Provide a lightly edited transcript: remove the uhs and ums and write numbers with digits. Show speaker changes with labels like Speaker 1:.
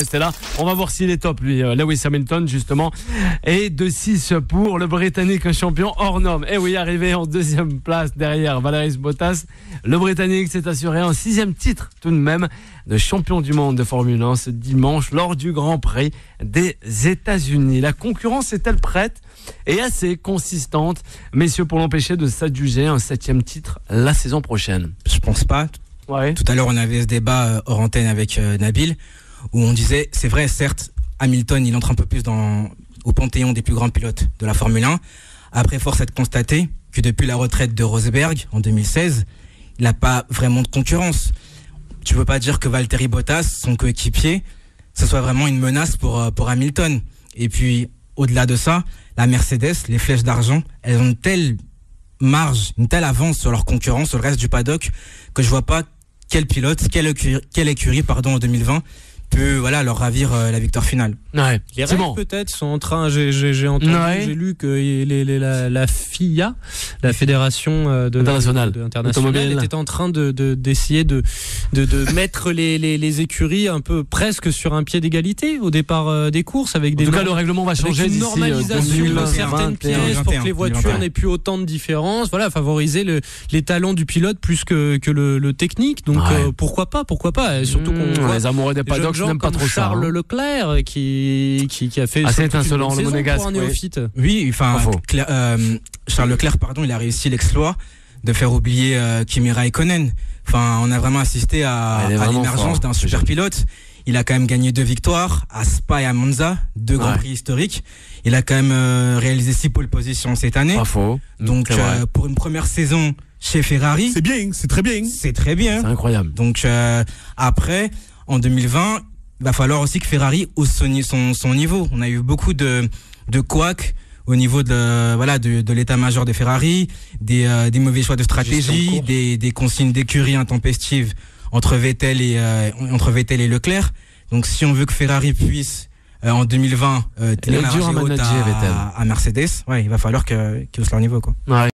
Speaker 1: Restez là, on va voir s'il est top lui, Lewis Hamilton justement. Et 2-6 pour le Britannique, un champion hors norme. Et oui, arrivé en deuxième place derrière Valtteri Bottas, le Britannique s'est assuré un 6e titre tout de même de champion du monde de Formule 1 ce dimanche lors du Grand Prix des États-Unis. La concurrence est-elle prête et assez consistante, messieurs, pour l'empêcher de s'adjuger un 7e titre la saison prochaine?
Speaker 2: Je pense pas.
Speaker 1: Ouais.
Speaker 2: Tout à l'heure, on avait ce débat hors antenne avec Nabil, où on disait, c'est vrai, certes, Hamilton, il entre un peu plus au panthéon des plus grands pilotes de la Formule 1. Après, force est de constater que depuis la retraite de Rosberg, en 2016, il n'a pas vraiment de concurrence. Tu ne peux pas dire que Valtteri Bottas, son coéquipier, ce soit vraiment une menace pour Hamilton. Et puis, au-delà de ça, la Mercedes, les flèches d'argent, elles ont une telle marge, une telle avance sur leur concurrence, sur le reste du paddock, que je vois pas quel pilote, quelle écurie, en 2020, peut leur ravir la victoire finale.
Speaker 1: Ouais,
Speaker 3: les règles peut-être sont en train, j'ai entendu, j'ai lu que la FIA, la fédération internationale était en train d'essayer de mettre les écuries un peu presque sur un pied d'égalité au départ des courses, avec
Speaker 1: en tout cas le règlement va changer d'ici
Speaker 3: normalisation de certaines pièces pour que les voitures n'aient plus autant de différence, favoriser les talents du pilote plus que le technique, donc pourquoi pas, et surtout qu'on voit
Speaker 1: les amoureux des paddocks n'aiment pas trop
Speaker 3: Charles
Speaker 1: ça,
Speaker 3: Leclerc qui a fait
Speaker 1: assez étincelant, le monégasque
Speaker 3: pour un néophyte.
Speaker 2: Oui, Charles Leclerc, il a réussi l'exploit de faire oublier Kimi Raikkonen. On a vraiment assisté à l'émergence d'un super pilote. Il a quand même gagné 2 victoires à Spa et à Monza, 2 grands prix historiques. Il a quand même réalisé 6 pole positions cette année.
Speaker 1: Pas faux.
Speaker 2: Donc pour une première saison chez Ferrari,
Speaker 4: c'est bien, c'est très bien.
Speaker 2: C'est très bien.
Speaker 1: C'est incroyable.
Speaker 2: Donc après, en 2020, il va falloir aussi que Ferrari hausse son niveau. On a eu beaucoup de couacs au niveau de l'état-major de Ferrari, des mauvais choix de stratégie, des consignes d'écurie intempestives entre Vettel et Leclerc. Donc si on veut que Ferrari puisse en 2020 tenir la marche haute à Mercedes, il va falloir qu'ils haussent leur niveau, quoi.
Speaker 1: Ouais.